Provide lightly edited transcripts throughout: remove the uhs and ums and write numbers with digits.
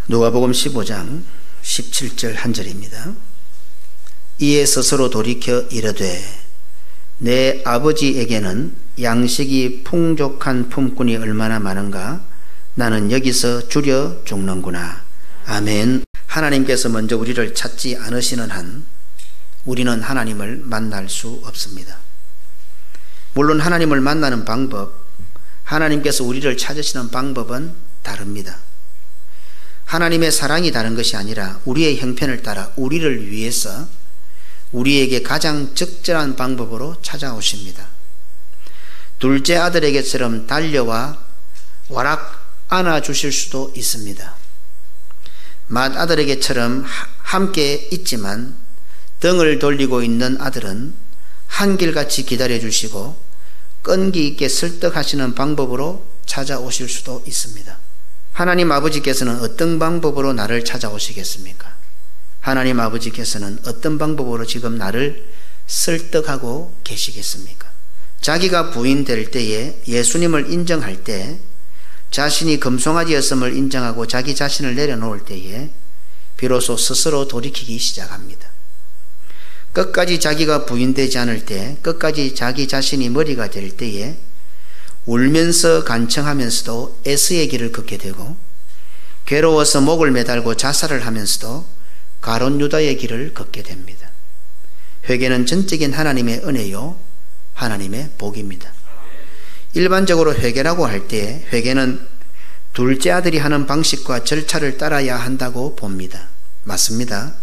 누가복음 15장 17절 한 절입니다. 이에 스스로 돌이켜 이르되 내 아버지에게는 양식이 풍족한 품꾼이 얼마나 많은가. 나는 여기서 줄여 죽는구나. 아멘. 하나님께서 먼저 우리를 찾지 않으시는 한 우리는 하나님을 만날 수 없습니다. 물론 하나님을 만나는 방법, 하나님께서 우리를 찾으시는 방법은 다릅니다. 하나님의 사랑이 다른 것이 아니라 우리의 형편을 따라 우리를 위해서 우리에게 가장 적절한 방법으로 찾아오십니다. 둘째 아들에게처럼 달려와 와락 안아주실 수도 있습니다. 맏아들에게처럼 함께 있지만 등을 돌리고 있는 아들은 한결같이 기다려주시고 끈기 있게 설득하시는 방법으로 찾아오실 수도 있습니다. 하나님 아버지께서는 어떤 방법으로 나를 찾아오시겠습니까? 하나님 아버지께서는 어떤 방법으로 지금 나를 설득하고 계시겠습니까? 자기가 부인될 때에, 예수님을 인정할 때, 자신이 금송아지였음을 인정하고 자기 자신을 내려놓을 때에 비로소 스스로 돌이키기 시작합니다. 끝까지 자기가 부인되지 않을 때, 끝까지 자기 자신이 머리가 될 때에 울면서 간청하면서도 에스의 길을 걷게 되고, 괴로워서 목을 매달고 자살을 하면서도 가룟 유다의 길을 걷게 됩니다. 회개는 전적인 하나님의 은혜요, 하나님의 복입니다. 일반적으로 회개라고 할 때 회개는 둘째 아들이 하는 방식과 절차를 따라야 한다고 봅니다. 맞습니다.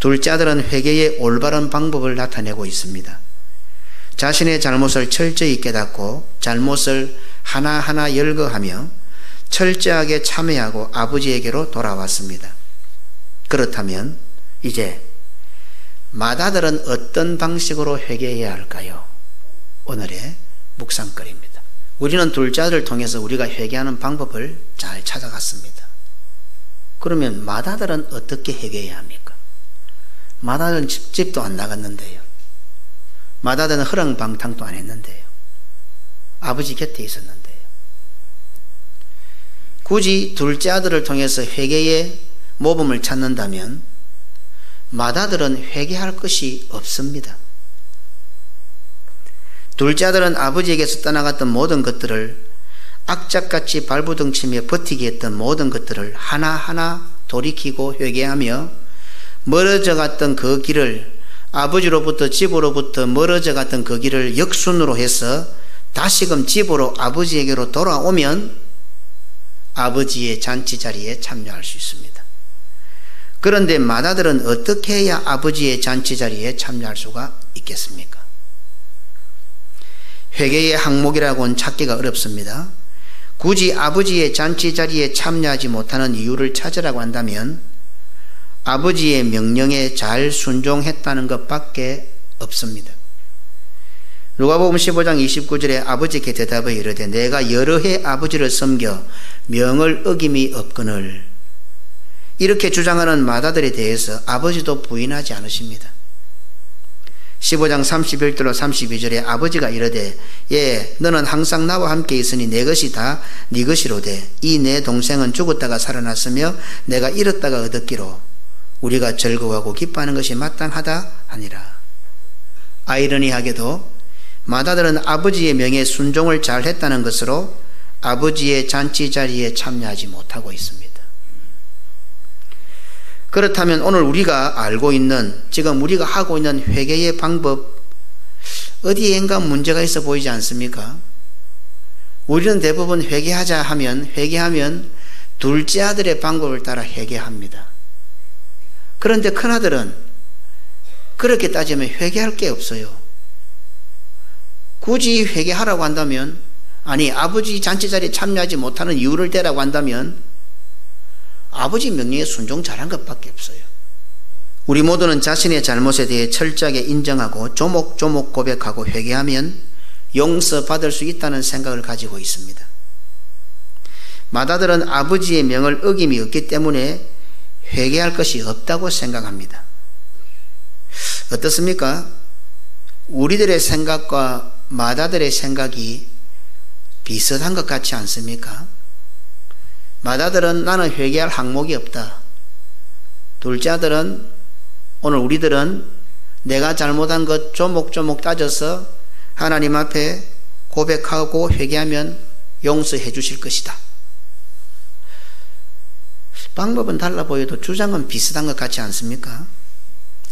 둘째 아들은 회개의 올바른 방법을 나타내고 있습니다. 자신의 잘못을 철저히 깨닫고 잘못을 하나하나 열거하며 철저하게 참회하고 아버지에게로 돌아왔습니다. 그렇다면 이제 맏아들은 어떤 방식으로 회개해야 할까요? 오늘의 묵상거리입니다. 우리는 둘째 아들을 통해서 우리가 회개하는 방법을 잘 찾아갔습니다. 그러면 맏아들은 어떻게 회개해야 합니까? 맏아들은 집도 안 나갔는데요. 맏아들은 허랑방탕도 안 했는데요. 아버지 곁에 있었는데요. 굳이 둘째 아들을 통해서 회개의 모범을 찾는다면 맏아들은 회개할 것이 없습니다. 둘째 아들은 아버지에게서 떠나갔던 모든 것들을 악착같이 발부둥치며 버티게 했던 모든 것들을 하나하나 돌이키고 회개하며 멀어져 갔던 그 길을, 아버지로부터 집으로부터 멀어져 갔던 그 길을 역순으로 해서 다시금 집으로 아버지에게로 돌아오면 아버지의 잔치 자리에 참여할 수 있습니다. 그런데 맏아들은 어떻게 해야 아버지의 잔치 자리에 참여할 수가 있겠습니까? 회개의 항목이라고는 찾기가 어렵습니다. 굳이 아버지의 잔치 자리에 참여하지 못하는 이유를 찾으라고 한다면 아버지의 명령에 잘 순종했다는 것밖에 없습니다. 누가복음 15장 29절에 아버지께 대답하여 이르되 내가 여러 해 아버지를 섬겨 명을 어김이 없거늘. 이렇게 주장하는 맏아들에 대해서 아버지도 부인하지 않으십니다. 15장 31절로 32절에 아버지가 이르되 예, 너는 항상 나와 함께 있으니 내 것이 다 네 것이로되 이 내 동생은 죽었다가 살아났으며 내가 잃었다가 얻었기로 우리가 즐거워하고 기뻐하는 것이 마땅하다 하니라. 아이러니하게도 맏아들은 아버지의 명에 순종을 잘 했다는 것으로 아버지의 잔치 자리에 참여하지 못하고 있습니다. 그렇다면 오늘 우리가 알고 있는, 지금 우리가 하고 있는 회개의 방법, 어디엔가 문제가 있어 보이지 않습니까? 우리는 대부분 회개하면 둘째 아들의 방법을 따라 회개합니다. 그런데 큰아들은 그렇게 따지면 회개할 게 없어요. 굳이 회개하라고 한다면, 아니 아버지 잔치 자리에 참여하지 못하는 이유를 대라고 한다면 아버지 명령에 순종 잘한 것밖에 없어요. 우리 모두는 자신의 잘못에 대해 철저하게 인정하고 조목조목 고백하고 회개하면 용서받을 수 있다는 생각을 가지고 있습니다. 맏아들은 아버지의 명을 어김이 없기 때문에 회개할 것이 없다고 생각합니다. 어떻습니까? 우리들의 생각과 맏아들의 생각이 비슷한 것 같지 않습니까? 맏아들은 나는 회개할 항목이 없다. 둘째 아들은 오늘 우리들은 내가 잘못한 것 조목조목 따져서 하나님 앞에 고백하고 회개하면 용서해 주실 것이다. 방법은 달라 보여도 주장은 비슷한 것 같지 않습니까?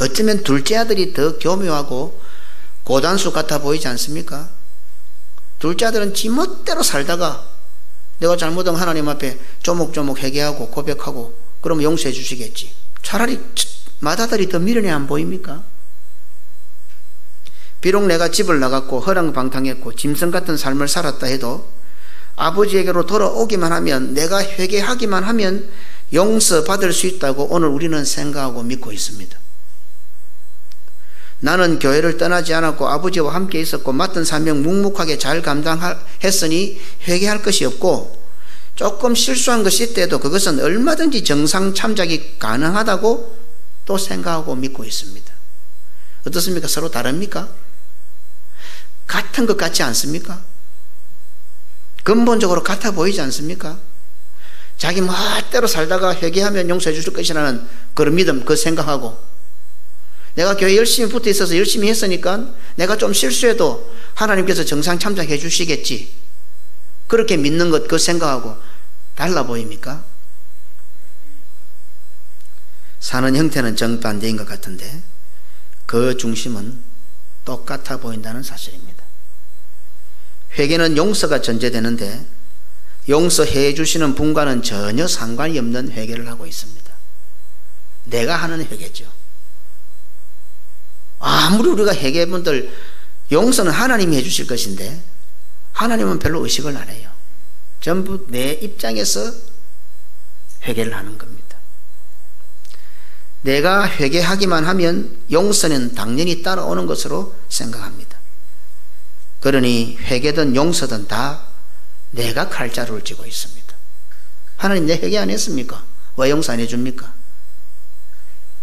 어쩌면 둘째 아들이 더 교묘하고 고단수 같아 보이지 않습니까? 둘째 아들은 지멋대로 살다가 내가 잘못한 하나님 앞에 조목조목 회개하고 고백하고 그러면 용서해 주시겠지. 차라리 맏아들이 더 미련해 안 보입니까? 비록 내가 집을 나갔고 허랑방탕했고 짐승 같은 삶을 살았다 해도 아버지에게로 돌아오기만 하면, 내가 회개하기만 하면 용서받을 수 있다고 오늘 우리는 생각하고 믿고 있습니다. 나는 교회를 떠나지 않았고 아버지와 함께 있었고 맡은 사명 묵묵하게 잘 감당했으니 회개할 것이 없고, 조금 실수한 것이 있더라도 그것은 얼마든지 정상 참작이 가능하다고 또 생각하고 믿고 있습니다. 어떻습니까? 서로 다릅니까? 같은 것 같지 않습니까? 근본적으로 같아 보이지 않습니까? 자기 멋대로 살다가 회개하면 용서해 주실 것이라는 그런 믿음, 그 생각하고, 내가 교회 열심히 붙어 있어서 열심히 했으니까 내가 좀 실수해도 하나님께서 정상 참작해 주시겠지, 그렇게 믿는 것, 그 생각하고 달라 보입니까? 사는 형태는 정반대인 것 같은데 그 중심은 똑같아 보인다는 사실입니다. 회개는 용서가 전제되는데 용서해 주시는 분과는 전혀 상관이 없는 회개를 하고 있습니다. 내가 하는 회개죠. 아무리 우리가 회개분들 용서는 하나님이 해 주실 것인데 하나님은 별로 의식을 안 해요. 전부 내 입장에서 회개를 하는 겁니다. 내가 회개하기만 하면 용서는 당연히 따라오는 것으로 생각합니다. 그러니 회개든 용서든 다 내가 칼자루를 쥐고 있습니다. 하나님, 내 회개 안 했습니까? 왜 용서 안 해줍니까?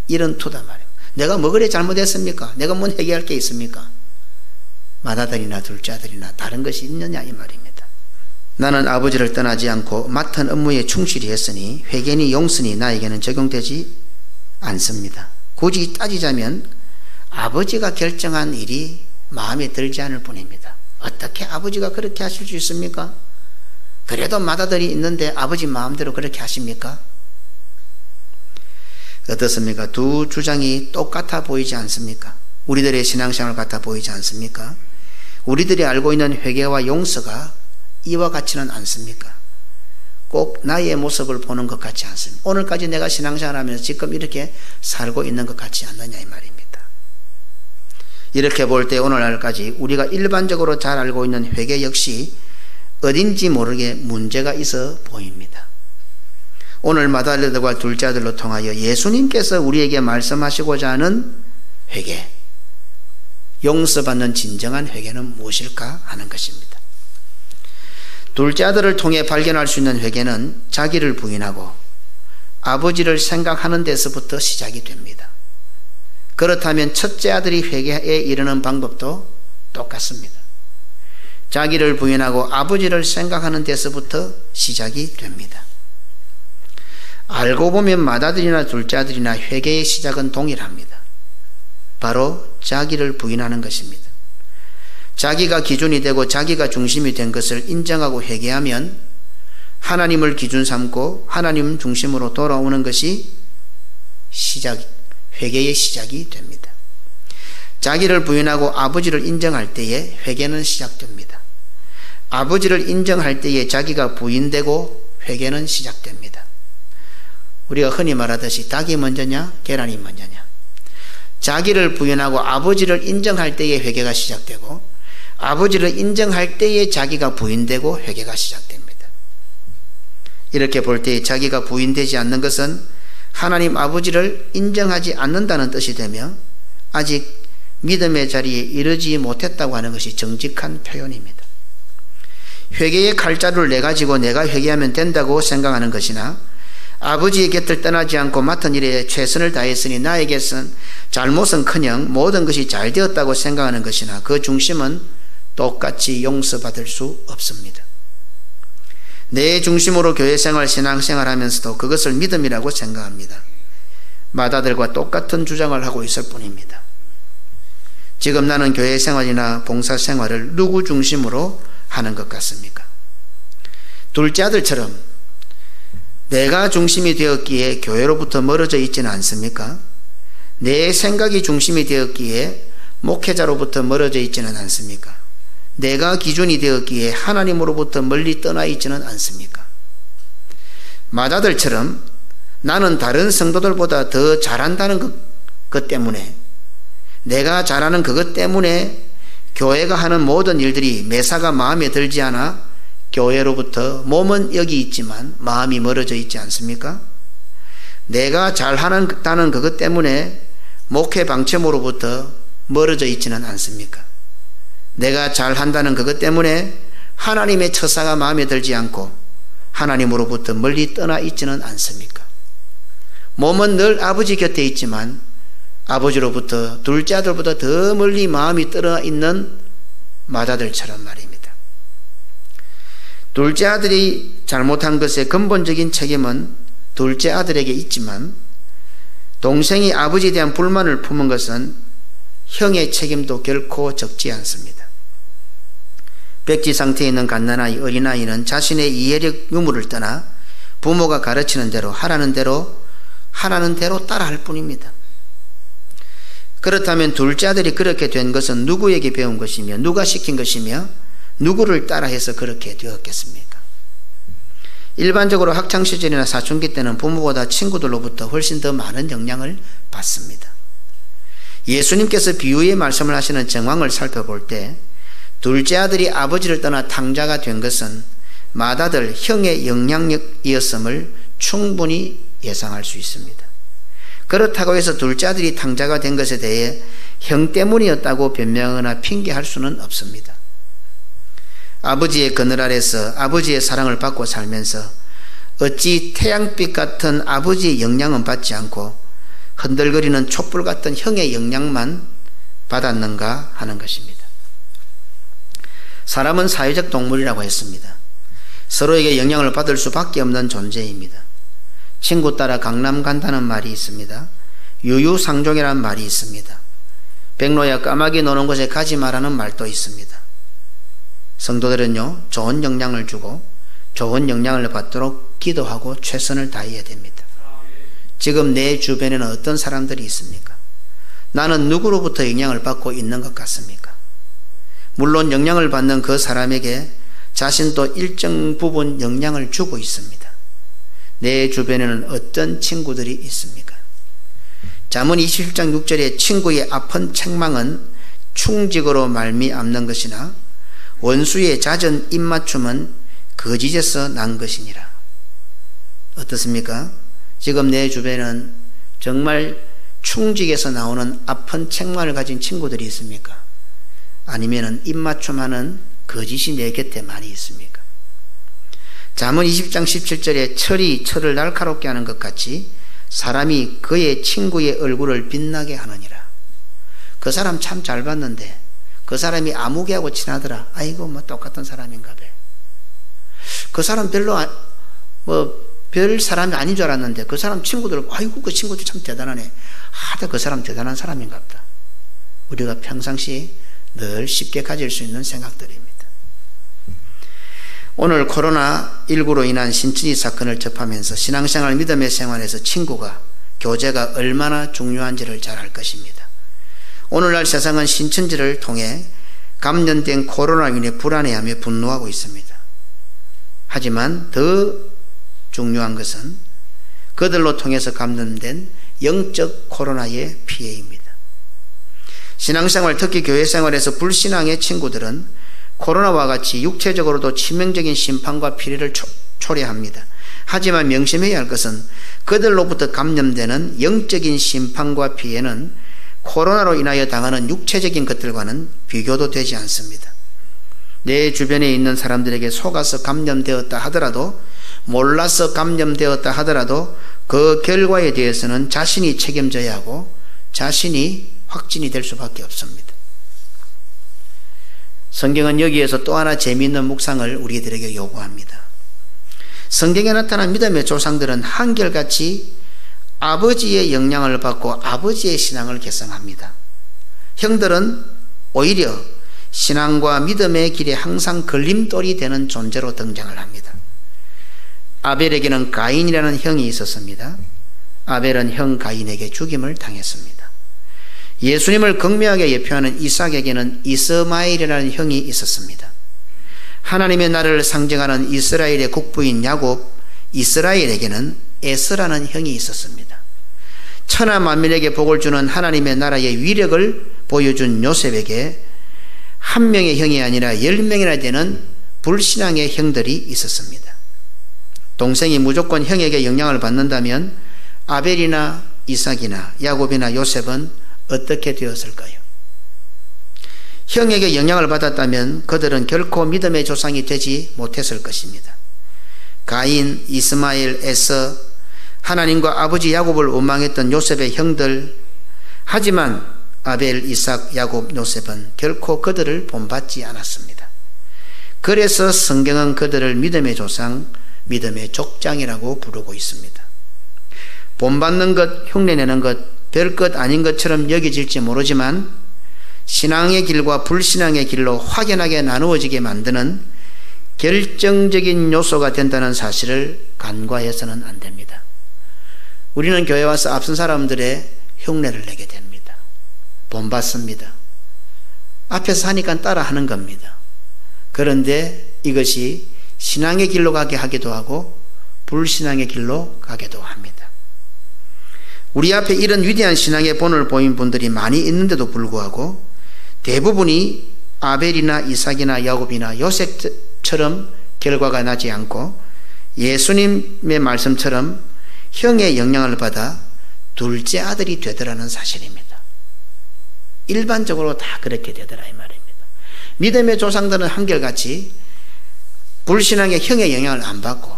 이런 투다 말이에요. 내가 뭐 그래 잘못했습니까? 내가 뭔 회개할 게 있습니까? 맏아들이나 둘째 아들이나 다른 것이 있느냐 이 말입니다. 나는 아버지를 떠나지 않고 맡은 업무에 충실히 했으니 회개니 용서니 나에게는 적용되지 않습니다. 굳이 따지자면 아버지가 결정한 일이 마음에 들지 않을 뿐입니다. 어떻게 아버지가 그렇게 하실 수 있습니까? 그래도 맏아들이 있는데 아버지 마음대로 그렇게 하십니까? 어떻습니까? 두 주장이 똑같아 보이지 않습니까? 우리들의 신앙생활 같아 보이지 않습니까? 우리들이 알고 있는 회개와 용서가 이와 같지는 않습니까? 꼭 나의 모습을 보는 것 같지 않습니다. 오늘까지 내가 신앙생활하면서 지금 이렇게 살고 있는 것 같지 않느냐 이 말입니다. 이렇게 볼 때 오늘날까지 우리가 일반적으로 잘 알고 있는 회개 역시 어딘지 모르게 문제가 있어 보입니다. 오늘 맏아들과 둘째 아들로 통하여 예수님께서 우리에게 말씀하시고자 하는 회개, 용서받는 진정한 회개는 무엇일까 하는 것입니다. 둘째 아들을 통해 발견할 수 있는 회개는 자기를 부인하고 아버지를 생각하는 데서부터 시작이 됩니다. 그렇다면 첫째 아들이 회개에 이르는 방법도 똑같습니다. 자기를 부인하고 아버지를 생각하는 데서부터 시작이 됩니다. 알고 보면 맏아들이나 둘째 아들이나 회개의 시작은 동일합니다. 바로 자기를 부인하는 것입니다. 자기가 기준이 되고 자기가 중심이 된 것을 인정하고 회개하면 하나님을 기준 삼고 하나님 중심으로 돌아오는 것이 회개의 시작이 됩니다. 자기를 부인하고 아버지를 인정할 때에 회개는 시작됩니다. 아버지를 인정할 때에 자기가 부인되고 회개는 시작됩니다. 우리가 흔히 말하듯이 닭이 먼저냐 계란이 먼저냐. 자기를 부인하고 아버지를 인정할 때에 회개가 시작되고 아버지를 인정할 때에 자기가 부인되고 회개가 시작됩니다. 이렇게 볼 때 자기가 부인되지 않는 것은 하나님 아버지를 인정하지 않는다는 뜻이 되며 아직 믿음의 자리에 이르지 못했다고 하는 것이 정직한 표현입니다. 회개의 칼자루를 내가 쥐고 내가 회개하면 된다고 생각하는 것이나 아버지의 곁을 떠나지 않고 맡은 일에 최선을 다했으니 나에게선 잘못은커녕 모든 것이 잘 되었다고 생각하는 것이나 그 중심은 똑같이 용서받을 수 없습니다. 내 중심으로 교회생활, 신앙생활 하면서도 그것을 믿음이라고 생각합니다. 마다들과 똑같은 주장을 하고 있을 뿐입니다. 지금 나는 교회생활이나 봉사생활을 누구 중심으로 하는 것 같습니까? 둘째 아들처럼 내가 중심이 되었기에 교회로부터 멀어져 있지는 않습니까? 내 생각이 중심이 되었기에 목회자로부터 멀어져 있지는 않습니까? 내가 기준이 되었기에 하나님으로부터 멀리 떠나 있지는 않습니까? 맏아들처럼 나는 다른 성도들보다 더 잘한다는 것 때문에, 내가 잘하는 그것 때문에 교회가 하는 모든 일들이 매사가 마음에 들지 않아 교회로부터 몸은 여기 있지만 마음이 멀어져 있지 않습니까? 내가 잘하는 그것 때문에 목회 방침으로부터 멀어져 있지는 않습니까? 내가 잘한다는 그것 때문에 하나님의 처사가 마음에 들지 않고 하나님으로부터 멀리 떠나 있지는 않습니까? 몸은 늘 아버지 곁에 있지만 아버지로부터 둘째 아들보다 더 멀리 마음이 떠나 있는 맏아들처럼 말입니다. 둘째 아들이 잘못한 것의 근본적인 책임은 둘째 아들에게 있지만 동생이 아버지에 대한 불만을 품은 것은 형의 책임도 결코 적지 않습니다. 백지 상태에 있는 갓난아이, 어린아이는 자신의 이해력 유무를 떠나 부모가 가르치는 대로 하라는 대로 따라할 뿐입니다. 그렇다면 둘째 아들이 그렇게 된 것은 누구에게 배운 것이며 누가 시킨 것이며 누구를 따라해서 그렇게 되었겠습니까? 일반적으로 학창시절이나 사춘기 때는 부모보다 친구들로부터 훨씬 더 많은 영향을 받습니다. 예수님께서 비유의 말씀을 하시는 정황을 살펴볼 때 둘째 아들이 아버지를 떠나 탕자가 된 것은 맏아들 형의 영향력이었음을 충분히 예상할 수 있습니다. 그렇다고 해서 둘째 아들이 탕자가 된 것에 대해 형 때문이었다고 변명하거나 핑계할 수는 없습니다. 아버지의 그늘 아래서 아버지의 사랑을 받고 살면서 어찌 태양빛 같은 아버지의 영향은 받지 않고 흔들거리는 촛불 같은 형의 영향만 받았는가 하는 것입니다. 사람은 사회적 동물이라고 했습니다. 서로에게 영향을 받을 수밖에 없는 존재입니다. 친구 따라 강남 간다는 말이 있습니다. 유유상종이라는 말이 있습니다. 백로야 까마귀 노는 곳에 가지 마라는 말도 있습니다. 성도들은요, 좋은 영향을 주고 좋은 영향을 받도록 기도하고 최선을 다해야 됩니다. 지금 내 주변에는 어떤 사람들이 있습니까? 나는 누구로부터 영향을 받고 있는 것 같습니까? 물론 영향을 받는 그 사람에게 자신도 일정 부분 영향을 주고 있습니다. 내 주변에는 어떤 친구들이 있습니까? 잠언 27장 6절에 친구의 아픈 책망은 충직으로 말미암는 것이나 원수의 잦은 입맞춤은 거짓에서 난 것이니라. 어떻습니까? 지금 내 주변에는 정말 충직에서 나오는 아픈 책망을 가진 친구들이 있습니까? 아니면 입맞춤하는 거짓이 내 곁에 많이 있습니까? 잠언 20장 17절에 철이 철을 날카롭게 하는 것 같이 사람이 그의 친구의 얼굴을 빛나게 하느니라. 그 사람 참 잘 봤는데 그 사람이 아무개하고 친하더라. 아이고 뭐 똑같은 사람인가 봐. 그 사람 별로 별 사람이 아닌 줄 알았는데 그 사람 친구들 아이고 그 친구도 참 대단하네. 하다 그 사람 대단한 사람인가 보다. 우리가 평상시 늘 쉽게 가질 수 있는 생각들입니다. 오늘 코로나19로 인한 신천지 사건을 접하면서 신앙생활 믿음의 생활에서 친구가 교제가 얼마나 중요한지를 잘 알 것입니다. 오늘날 세상은 신천지를 통해 감염된 코로나로 인해 불안해하며 분노하고 있습니다. 하지만 더 중요한 것은 그들로 통해서 감염된 영적 코로나의 피해입니다. 신앙생활, 특히 교회생활에서 불신앙의 친구들은 코로나와 같이 육체적으로도 치명적인 심판과 피해를 초래합니다. 하지만 명심해야 할 것은 그들로부터 감염되는 영적인 심판과 피해는 코로나로 인하여 당하는 육체적인 것들과는 비교도 되지 않습니다. 내 주변에 있는 사람들에게 속아서 감염되었다 하더라도, 몰라서 감염되었다 하더라도 그 결과에 대해서는 자신이 책임져야 하고 자신이 확진이 될 수밖에 없습니다. 성경은 여기에서 또 하나 재미있는 묵상을 우리들에게 요구합니다. 성경에 나타난 믿음의 조상들은 한결같이 아버지의 영향을 받고 아버지의 신앙을 계승합니다. 형들은 오히려 신앙과 믿음의 길에 항상 걸림돌이 되는 존재로 등장을 합니다. 아벨에게는 가인이라는 형이 있었습니다. 아벨은 형 가인에게 죽임을 당했습니다. 예수님을 극명하게 예표하는 이삭에게는 이스마엘이라는 형이 있었습니다. 하나님의 나라를 상징하는 이스라엘의 국부인 야곱, 이스라엘에게는 에스라는 형이 있었습니다. 천하 만민에게 복을 주는 하나님의 나라의 위력을 보여준 요셉에게 한 명의 형이 아니라 10명이나 되는 불신앙의 형들이 있었습니다. 동생이 무조건 형에게 영향을 받는다면 아벨이나 이삭이나 야곱이나 요셉은 어떻게 되었을까요? 형에게 영향을 받았다면 그들은 결코 믿음의 조상이 되지 못했을 것입니다. 가인, 이스마엘, 에서, 하나님과 아버지 야곱을 원망했던 요셉의 형들, 하지만 아벨, 이삭, 야곱, 요셉은 결코 그들을 본받지 않았습니다. 그래서 성경은 그들을 믿음의 조상, 믿음의 족장이라고 부르고 있습니다. 본받는 것, 흉내내는 것, 별것 아닌 것처럼 여겨질지 모르지만 신앙의 길과 불신앙의 길로 확연하게 나누어지게 만드는 결정적인 요소가 된다는 사실을 간과해서는 안 됩니다. 우리는 교회 와서 앞선 사람들의 흉내를 내게 됩니다. 본받습니다. 앞에서 하니까 따라하는 겁니다. 그런데 이것이 신앙의 길로 가게 하기도 하고 불신앙의 길로 가기도 합니다. 우리 앞에 이런 위대한 신앙의 본을 보인 분들이 많이 있는데도 불구하고 대부분이 아벨이나 이삭이나 야곱이나 요셉처럼 결과가 나지 않고 예수님의 말씀처럼 형의 영향을 받아 둘째 아들이 되더라는 사실입니다. 일반적으로 다 그렇게 되더라 이 말입니다. 믿음의 조상들은 한결같이 불신앙의 형의 영향을 안 받고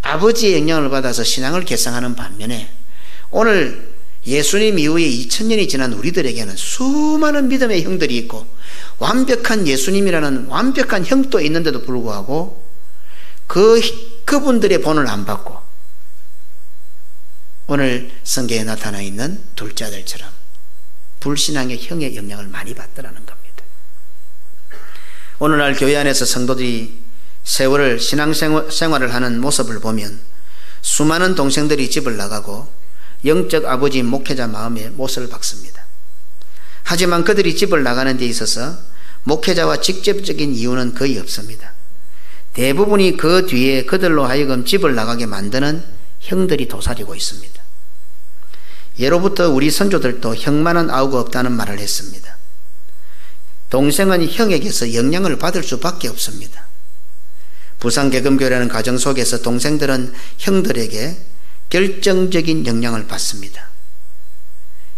아버지의 영향을 받아서 신앙을 계승하는 반면에 오늘 예수님 이후에 2000년이 지난 우리들에게는 수많은 믿음의 형들이 있고 완벽한 예수님이라는 완벽한 형도 있는데도 불구하고 그분들의 본을 안 받고 오늘 성경에 나타나 있는 둘째 아들처럼 불신앙의 형의 영향을 많이 받더라는 겁니다. 오늘날 교회 안에서 성도들이 세월을 신앙생활을 하는 모습을 보면 수많은 동생들이 집을 나가고 영적 아버지 목회자 마음에 못을 박습니다. 하지만 그들이 집을 나가는 데 있어서 목회자와 직접적인 이유는 거의 없습니다. 대부분이 그 뒤에 그들로 하여금 집을 나가게 만드는 형들이 도사리고 있습니다. 예로부터 우리 선조들도 형만은 아우가 없다는 말을 했습니다. 동생은 형에게서 영향을 받을 수밖에 없습니다. 부산개금교회라는 가정 속에서 동생들은 형들에게 결정적인 영향을 받습니다.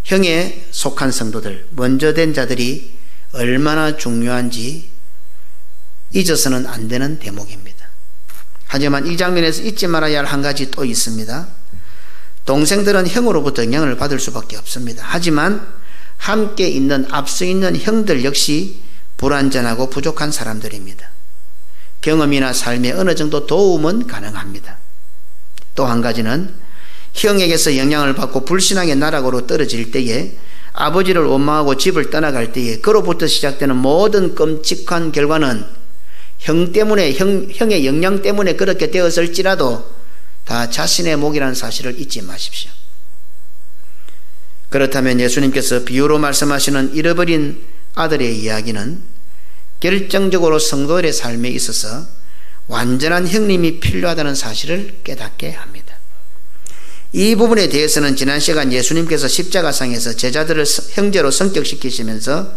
형에 속한 성도들, 먼저 된 자들이 얼마나 중요한지 잊어서는 안 되는 대목입니다. 하지만 이 장면에서 잊지 말아야 할 한 가지 또 있습니다. 동생들은 형으로부터 영향을 받을 수밖에 없습니다. 하지만 함께 있는 앞서 있는 형들 역시 불완전하고 부족한 사람들입니다. 경험이나 삶에 어느 정도 도움은 가능합니다. 또 한 가지는 형에게서 영향을 받고 불신앙의 나락으로 떨어질 때에 아버지를 원망하고 집을 떠나갈 때에 그로부터 시작되는 모든 끔찍한 결과는 형 때문에 형의 영향 때문에 그렇게 되었을지라도 다 자신의 몫이라는 사실을 잊지 마십시오. 그렇다면 예수님께서 비유로 말씀하시는 잃어버린 아들의 이야기는 결정적으로 성도들의 삶에 있어서 완전한 형님이 필요하다는 사실을 깨닫게 합니다. 이 부분에 대해서는 지난 시간 예수님께서 십자가상에서 제자들을 형제로 성격시키시면서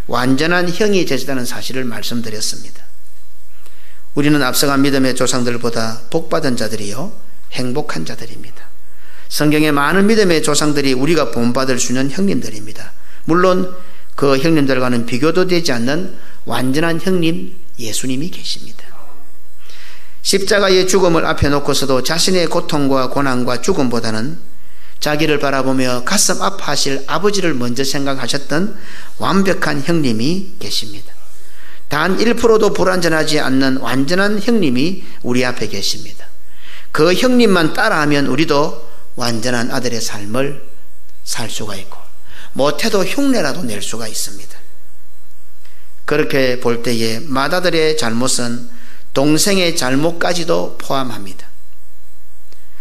완전한 형이 되시다는 사실을 말씀드렸습니다. 우리는 앞서간 믿음의 조상들보다 복받은 자들이요 행복한 자들입니다. 성경의 많은 믿음의 조상들이 우리가 본받을 수 있는 형님들입니다. 물론 그 형님들과는 비교도 되지 않는 완전한 형님 예수님이 계십니다. 십자가의 죽음을 앞에 놓고서도 자신의 고통과 고난과 죽음보다는 자기를 바라보며 가슴 아파하실 아버지를 먼저 생각하셨던 완벽한 형님이 계십니다. 단 1%도 불완전하지 않는 완전한 형님이 우리 앞에 계십니다. 그 형님만 따라하면 우리도 완전한 아들의 삶을 살 수가 있고 못해도 흉내라도 낼 수가 있습니다. 그렇게 볼 때에 맏아들의 잘못은 동생의 잘못까지도 포함합니다.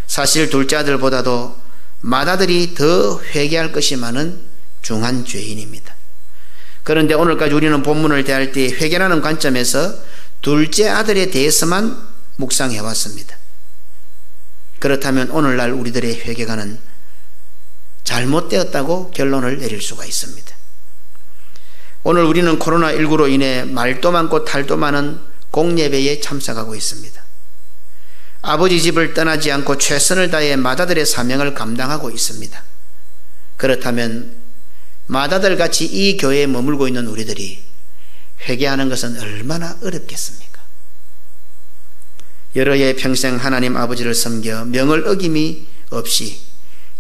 사실 둘째 아들보다도 맏아들이 더 회개할 것이 많은 중한 죄인입니다. 그런데 오늘까지 우리는 본문을 대할 때 회개라는 관점에서 둘째 아들에 대해서만 묵상해 왔습니다. 그렇다면 오늘날 우리들의 회개가는 잘못되었다고 결론을 내릴 수가 있습니다. 오늘 우리는 코로나19로 인해 말도 많고 탈도 많은 공예배에 참석하고 있습니다. 아버지 집을 떠나지 않고 최선을 다해 맏아들의 사명을 감당하고 있습니다. 그렇다면 맏아들같이 이 교회에 머물고 있는 우리들이 회개하는 것은 얼마나 어렵겠습니까? 여러 해 평생 하나님 아버지를 섬겨 명을 어김이 없이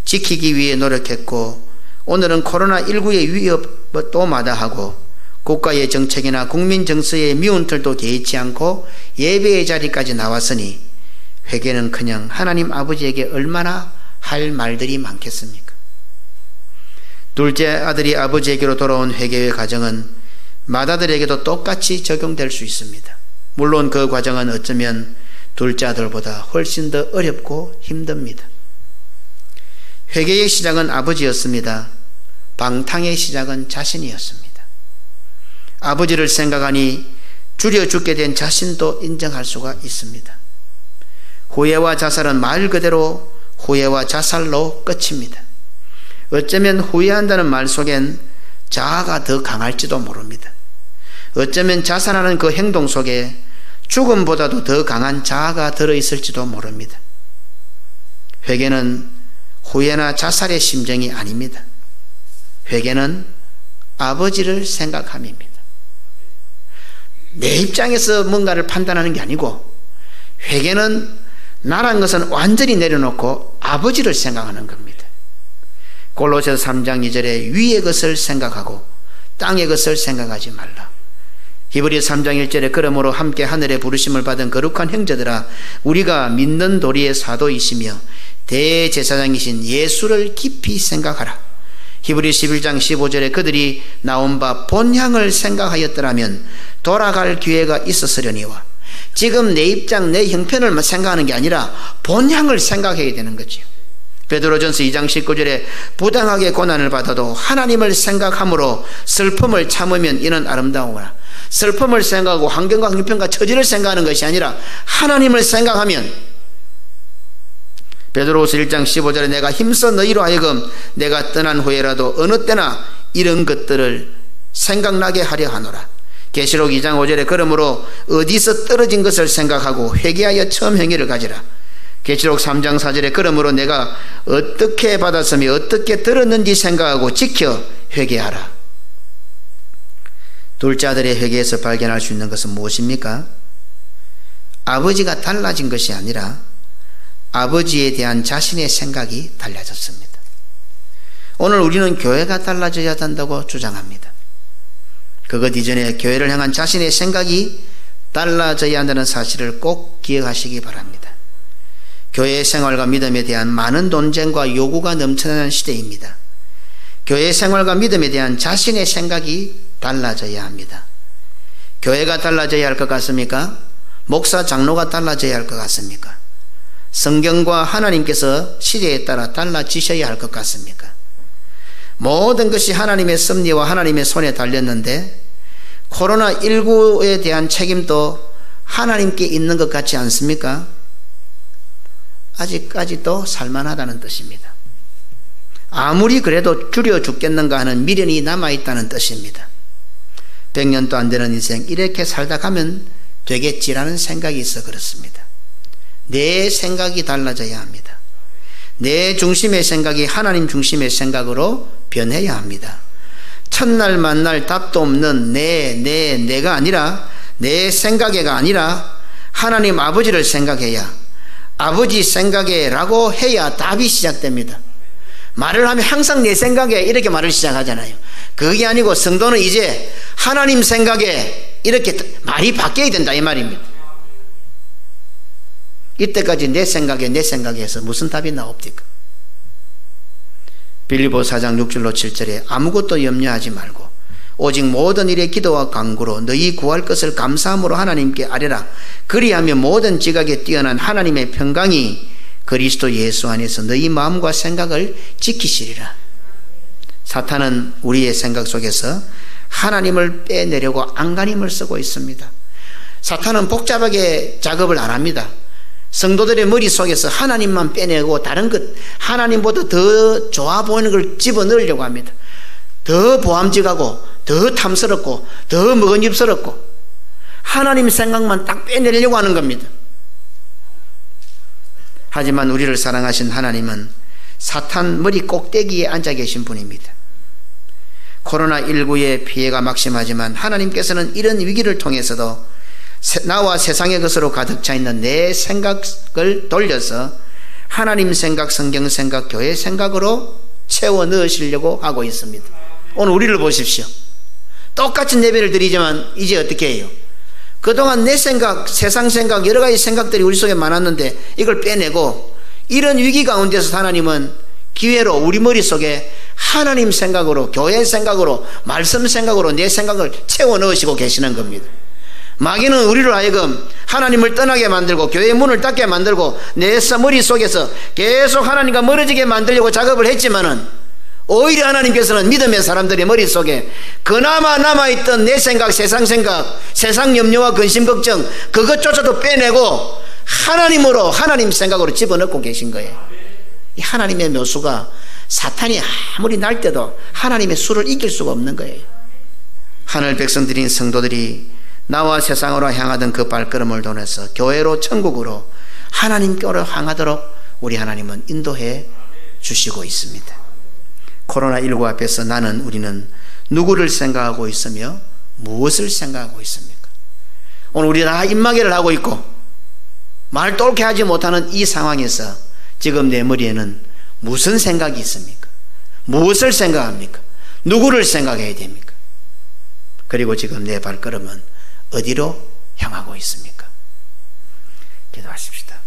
지키기 위해 노력했고 오늘은 코로나19의 위협도 마다하고 국가의 정책이나 국민 정서의 미운 틀도 개의치 않고 예배의 자리까지 나왔으니 회개는커녕 하나님 아버지에게 얼마나 할 말들이 많겠습니까? 둘째 아들이 아버지에게로 돌아온 회개의 과정은 맏아들에게도 똑같이 적용될 수 있습니다. 물론 그 과정은 어쩌면 둘째 아들보다 훨씬 더 어렵고 힘듭니다. 회개의 시작은 아버지였습니다. 방탕의 시작은 자신이었습니다. 아버지를 생각하니 줄여 죽게 된 자신도 인정할 수가 있습니다. 후회와 자살은 말 그대로 후회와 자살로 끝입니다. 어쩌면 후회한다는 말 속엔 자아가 더 강할지도 모릅니다. 어쩌면 자살하는 그 행동 속에 죽음보다도 더 강한 자아가 들어있을지도 모릅니다. 회개는 후회나 자살의 심정이 아닙니다. 회개는 아버지를 생각함입니다. 내 입장에서 뭔가를 판단하는 게 아니고 회개는 나란 것은 완전히 내려놓고 아버지를 생각하는 겁니다. 골로새서 3장 2절에 위의 것을 생각하고 땅의 것을 생각하지 말라. 히브리서 3장 1절에 그러므로 함께 하늘에 부르심을 받은 거룩한 형제들아 우리가 믿는 도리의 사도이시며 대제사장이신 예수를 깊이 생각하라. 히브리서 11장 15절에 그들이 나온 바 본향을 생각하였더라면 돌아갈 기회가 있었으려니와 지금 내 입장 내 형편을 생각하는 게 아니라 본향을 생각해야 되는 거죠. 베드로전서 2장 19절에 부당하게 고난을 받아도 하나님을 생각함으로 슬픔을 참으면 이는 아름다우구나. 슬픔을 생각하고 환경과 형편과 처지를 생각하는 것이 아니라 하나님을 생각하면 베드로후서 1장 15절에 내가 힘써 너희로 하여금 내가 떠난 후에라도 어느 때나 이런 것들을 생각나게 하려 하노라. 계시록 2장 5절에 그러므로 어디서 떨어진 것을 생각하고 회개하여 처음 행위를 가지라. 계시록 3장 4절에 그러므로 내가 어떻게 받았으며 어떻게 들었는지 생각하고 지켜 회개하라. 둘째 아들의 회개에서 발견할 수 있는 것은 무엇입니까? 아버지가 달라진 것이 아니라 아버지에 대한 자신의 생각이 달라졌습니다. 오늘 우리는 교회가 달라져야 한다고 주장합니다. 그것 이전에 교회를 향한 자신의 생각이 달라져야 한다는 사실을 꼭 기억하시기 바랍니다. 교회 생활과 믿음에 대한 많은 논쟁과 요구가 넘쳐나는 시대입니다. 교회 생활과 믿음에 대한 자신의 생각이 달라져야 합니다. 교회가 달라져야 할 것 같습니까? 목사 장로가 달라져야 할 것 같습니까? 성경과 하나님께서 시대에 따라 달라지셔야 할 것 같습니까? 모든 것이 하나님의 섭리와 하나님의 손에 달렸는데 코로나19에 대한 책임도 하나님께 있는 것 같지 않습니까? 아직까지도 살만하다는 뜻입니다. 아무리 그래도 줄여 죽겠는가 하는 미련이 남아있다는 뜻입니다. 100년도 안 되는 인생 이렇게 살다 가면 되겠지라는 생각이 있어 그렇습니다. 내 생각이 달라져야 합니다. 내 중심의 생각이 하나님 중심의 생각으로 변해야 합니다. 첫날 만날 답도 없는 내가 아니라 내 생각에가 아니라 하나님 아버지를 생각해야 아버지 생각에 라고 해야 답이 시작됩니다. 말을 하면 항상 내 생각에 이렇게 말을 시작하잖아요. 그게 아니고 성도는 이제 하나님 생각에 이렇게 말이 바뀌어야 된다 이 말입니다. 이때까지 내 생각에서 무슨 답이 나옵니까? 빌립보 4장 6절로 7절에 아무것도 염려하지 말고 오직 모든 일에 기도와 간구로 너희 구할 것을 감사함으로 하나님께 아뢰라. 그리하면 모든 지각에 뛰어난 하나님의 평강이 그리스도 예수 안에서 너희 마음과 생각을 지키시리라. 사탄은 우리의 생각 속에서 하나님을 빼내려고 안간힘을 쓰고 있습니다. 사탄은 복잡하게 작업을 안 합니다. 성도들의 머릿속에서 하나님만 빼내고 다른 것, 하나님보다 더 좋아 보이는 걸 집어넣으려고 합니다. 더 보암직하고 더 탐스럽고 더 먹은입스럽고 하나님 생각만 딱 빼내려고 하는 겁니다. 하지만 우리를 사랑하신 하나님은 사탄 머리 꼭대기에 앉아 계신 분입니다. 코로나19의 피해가 막심하지만 하나님께서는 이런 위기를 통해서도 나와 세상의 것으로 가득 차 있는 내 생각을 돌려서 하나님 생각, 성경 생각, 교회 생각으로 채워 넣으시려고 하고 있습니다. 오늘 우리를 보십시오. 똑같은 예배를 드리지만 이제 어떻게 해요? 그동안 내 생각, 세상 생각, 여러 가지 생각들이 우리 속에 많았는데 이걸 빼내고 이런 위기 가운데서 하나님은 기회로 우리 머릿속에 하나님 생각으로, 교회 생각으로, 말씀 생각으로 내 생각을 채워 넣으시고 계시는 겁니다. 마귀는 우리를 하여금 하나님을 떠나게 만들고 교회의 문을 닫게 만들고 내 머릿속에서 계속 하나님과 멀어지게 만들려고 작업을 했지만은 오히려 하나님께서는 믿음의 사람들의 머릿속에 그나마 남아있던 내 생각, 세상 생각, 세상 염려와 근심 걱정 그것조차도 빼내고 하나님으로, 하나님 생각으로 집어넣고 계신 거예요. 이 하나님의 묘수가 사탄이 아무리 날 때도 하나님의 수를 이길 수가 없는 거예요. 하늘 백성들인 성도들이 나와 세상으로 향하던 그 발걸음을 통해서 교회로, 천국으로, 하나님께로 향하도록 우리 하나님은 인도해 주시고 있습니다. 코로나19 앞에서 우리는 누구를 생각하고 있으며 무엇을 생각하고 있습니까? 오늘 우리 다 입마개를 하고 있고 말 똘게 하지 못하는 이 상황에서 지금 내 머리에는 무슨 생각이 있습니까? 무엇을 생각합니까? 누구를 생각해야 됩니까? 그리고 지금 내 발걸음은 어디로 향하고 있습니까? 기도하십시다.